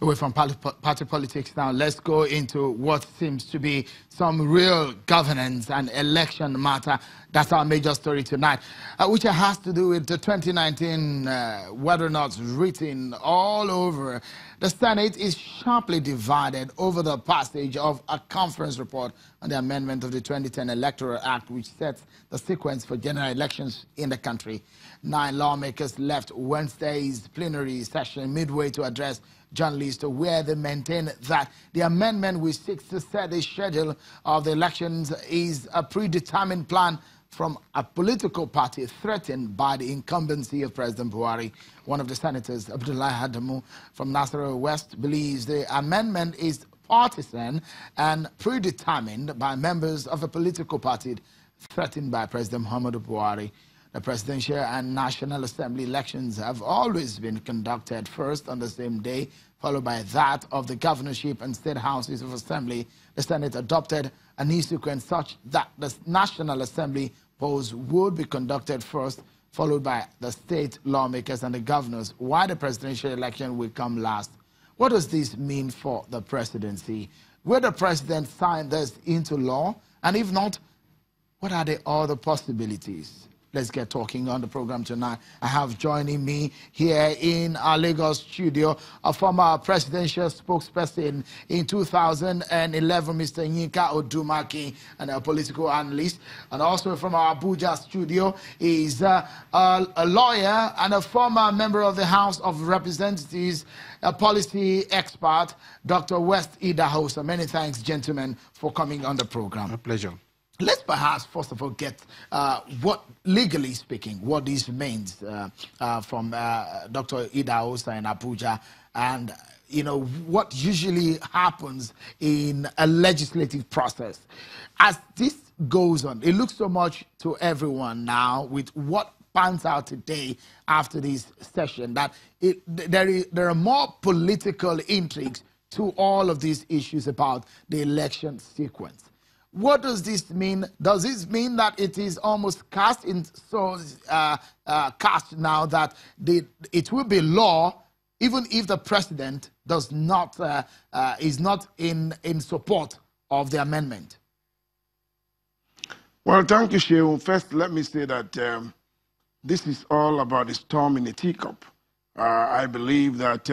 Away from party politics now, let's go into what seems to be some real governance and election matter. That's our major story tonight, which has to do with the 2019 whether or not written all over. The Senate is sharply divided over the passage of a conference report on the amendment of the 2010 Electoral Act, which sets the sequence for general elections in the country. 9 lawmakers left Wednesday's plenary session midway to address journalists, where they maintain that the amendment which seeks to set the schedule of the elections is a predetermined plan from a political party threatened by the incumbency of President Buhari. One of the senators, Abdullahi Adamu from Nasarawa West, believes the amendment is partisan and predetermined by members of a political party threatened by President Muhammadu Buhari. The presidential and National Assembly elections have always been conducted first on the same day, followed by that of the governorship and state houses of assembly. The Senate adopted a new sequence such that the National Assembly polls would be conducted first, followed by the state lawmakers and the governors, while the presidential election will come last. What does this mean for the presidency? Will the president sign this into law? And if not, what are the other possibilities? Let's get talking on the program tonight. I have joining me here in our Lagos studio a former presidential spokesperson in 2011, Mr. Yinka Odumaki, and a political analyst. And also from our Abuja studio is a lawyer and a former member of the House of Representatives, a policy expert, Dr. West Idahosa. Many thanks, gentlemen, for coming on the program. My pleasure. Let's perhaps, first of all, get what, legally speaking, what this means from Dr. Idahosa in Abuja, and, you know, what usually happens in a legislative process. As this goes on, it looks so much to everyone now with what pans out today after this session that there are more political intrigues to all of these issues about the election sequence. What does this mean? Does this mean that it is almost cast in cast now that it will be law, even if the president does not is not in support of the amendment? Well, thank you, Shehu. First, let me say that this is all about the storm in a teacup. I believe that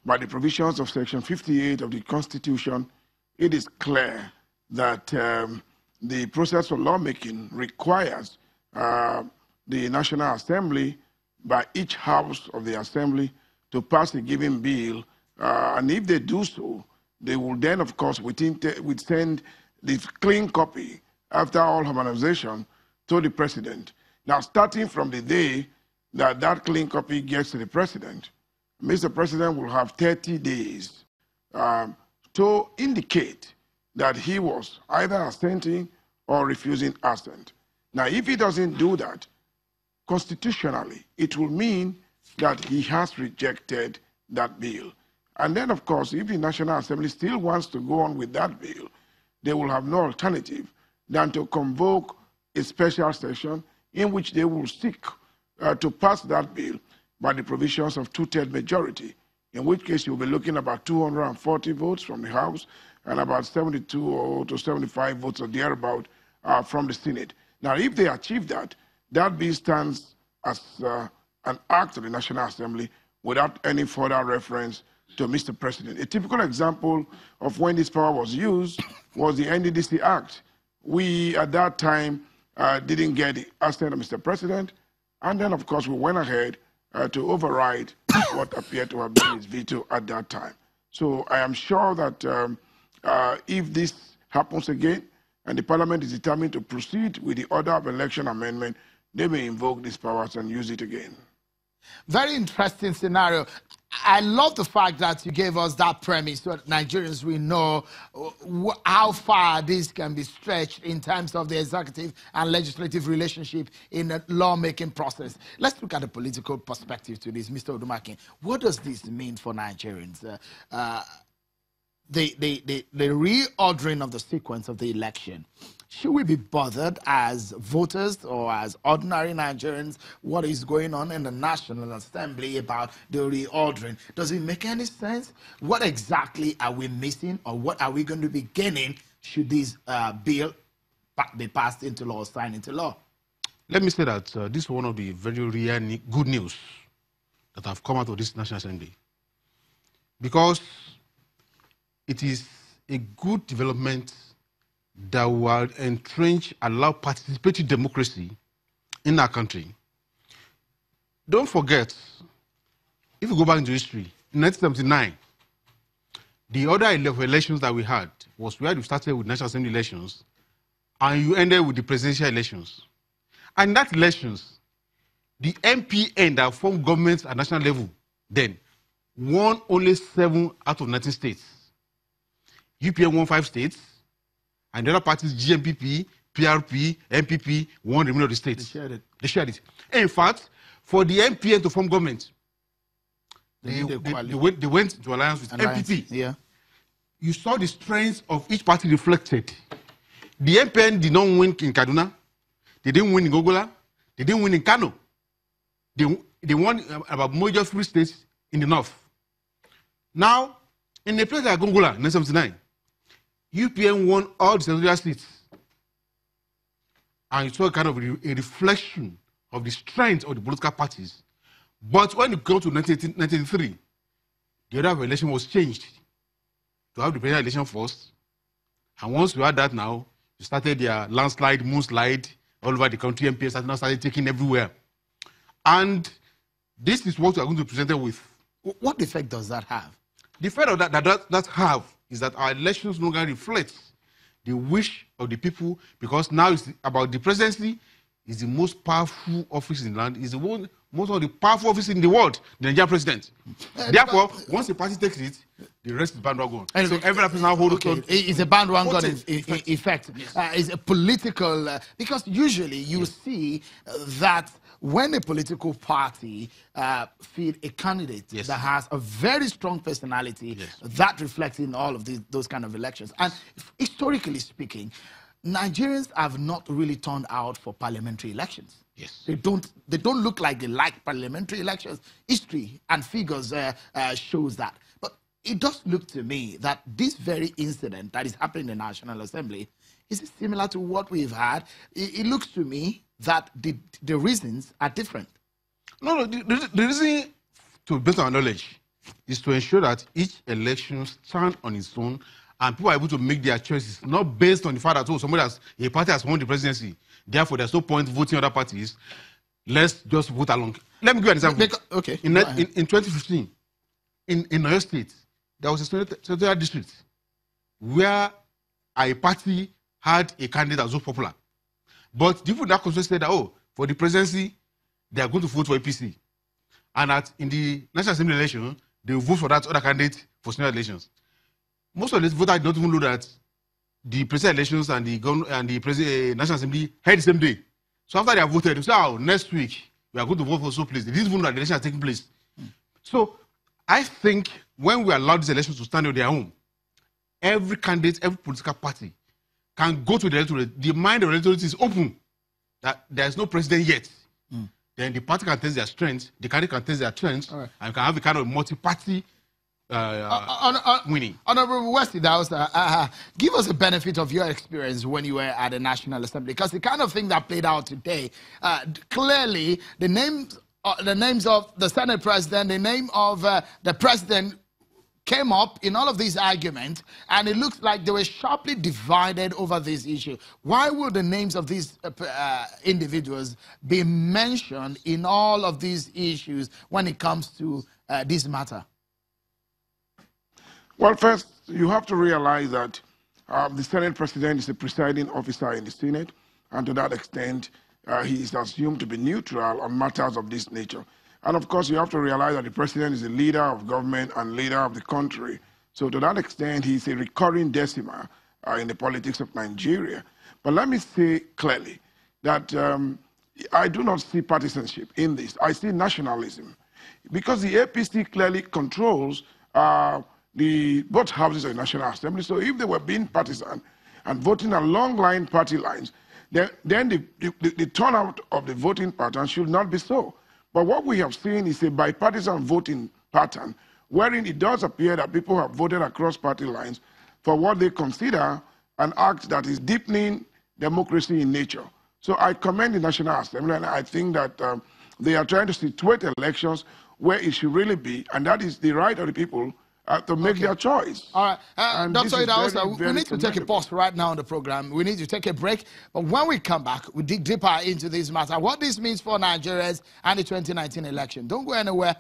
by the provisions of Section 58 of the Constitution, it is clear that the process for lawmaking requires the National Assembly, by each house of the Assembly, to pass a given bill. And if they do so, they will then, of course, would send the clean copy after all harmonization to the President. Now, starting from the day that that clean copy gets to the President, Mr. President will have 30 days to indicate that he was either assenting or refusing assent. Now, if he doesn't do that, constitutionally, it will mean that he has rejected that bill. And then, of course, if the National Assembly still wants to go on with that bill, they will have no alternative than to convoke a special session in which they will seek to pass that bill by the provisions of 2/3 majority, in which case you'll be looking about 240 votes from the House and about 72 to 75 votes or thereabout from the Senate. Now, if they achieve that, that bill stands as an act of the National Assembly without any further reference to Mr. President. A typical example of when this power was used was the NDDC Act. We, at that time, didn't get the assent of Mr. President, and then, of course, we went ahead to override what appeared to have been his veto at that time. So I am sure that if this happens again and the Parliament is determined to proceed with the order of election amendment, they may invoke these powers and use it again. Very interesting scenario. I love the fact that you gave us that premise so that Nigerians will know how far this can be stretched in terms of the executive and legislative relationship in a lawmaking process. Let's look at the political perspective to this, Mr. Odumaki. What does this mean for Nigerians? the reordering of the sequence of the election, should we be bothered as voters or as ordinary Nigerians what is going on in the National Assembly about the reordering? Does it make any sense? What exactly are we missing, or what are we going to be gaining should this bill be passed into law or signed into law? Let me say that this is one of the very rare good news that have come out of this National Assembly, because it is a good development that will entrench, allow participatory democracy in our country. Don't forget, if you go back into history, in 1979, the order of elections that we had was where you started with National Assembly elections and you ended with the presidential elections. And in that elections, the MPN that formed governments at national level then won only 7 out of 19 states. UPN won 5 states, and the other parties, GMPP, PRP, MPP, won the remainder of the states. They shared it. In fact, for the MPN to form government, they went to alliance with MPP. Yeah. You saw the strengths of each party reflected. The MPN did not win in Kaduna. They didn't win in Gogola. They didn't win in Kano. They won about major free states in the north. Now, in a place like Gogola, in 1979, UPN won all the senatorial seats. And you saw kind of a reflection of the strength of the political parties. But when it got to 1983, the order of election was changed to have the presidential election first. And once we had that now, you started their landslide, moonslide all over the country. MPs now started taking everywhere. And this is what we are going to present with. What effect does that have? The effect of that have is that our elections no longer reflect the wish of the people, because now it's about the presidency is the most powerful office in the land, is the most of the powerful office in the world, the Nigerian president. Therefore, once the party takes it, the rest is bandwagon. So every person now holds on. It's a bandwagon effect. Yes. It's a political, because usually you see that when a political party feed a candidate that has a very strong personality, that reflects in all of those kind of elections. And historically speaking, Nigerians have not really turned out for parliamentary elections. Yes. They don't look like they like parliamentary elections. History and figures shows that. But it does look to me that this very incident that is happening in the National Assembly is similar to what we've had. It looks to me that the reasons are different. No, the reason, to based on knowledge, is to ensure that each election stands on its own and people are able to make their choices, not based on the fact that, oh, a party has won the presidency, therefore there's no point voting other parties. Let's just vote along. Let me give you an example. Okay. In 2015, in Oyo State, there was a senatorial district where a party had a candidate that was so popular. But the people in that constituency said that, oh, for the presidency, they are going to vote for APC. And in the National Assembly election, they will vote for that other candidate for senatorial elections. Most of the voters don't even know that the presidential elections and the National Assembly held the same day. So after they have voted, they say, oh, next week, we are going to vote for so place. They didn't even know that the election is taking place. So I think when we allow these elections to stand on their own, every candidate, every political party can go to the electorate. The mind of the electorate is open, that there is no president yet. Then the party can test their strength, the candidate can test their strengths, and can have a kind of multi-party winning. Honorable Wesley Idahosa, give us a benefit of your experience when you were at the National Assembly, because the kind of thing that played out today, clearly the names of the Senate President, the name of the President came up in all of these arguments, and it looks like they were sharply divided over this issue. Why would the names of these individuals be mentioned in all of these issues when it comes to this matter? Well, first, you have to realize that the Senate President is a presiding officer in the Senate, and to that extent, he is assumed to be neutral on matters of this nature. And of course, you have to realize that the President is the leader of government and leader of the country. So to that extent, he's a recurring decimal in the politics of Nigeria. But let me say clearly that I do not see partisanship in this. I see nationalism, because the APC clearly controls both houses of the National Assembly. So if they were being partisan and voting along party lines, then the turnout of the voting pattern should not be so. But what we have seen is a bipartisan voting pattern, wherein it does appear that people have voted across party lines for what they consider an act that is deepening democracy in nature. So I commend the National Assembly, and I think that they are trying to situate elections where it should really be, and that is the right of the people to make their choice. All right. Dr. Idahosa, we need to take a pause right now on the program. We need to take a break. But when we come back, we dig deeper into this matter, what this means for Nigerians and the 2019 election. Don't go anywhere.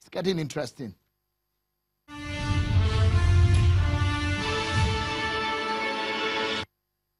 It's getting interesting.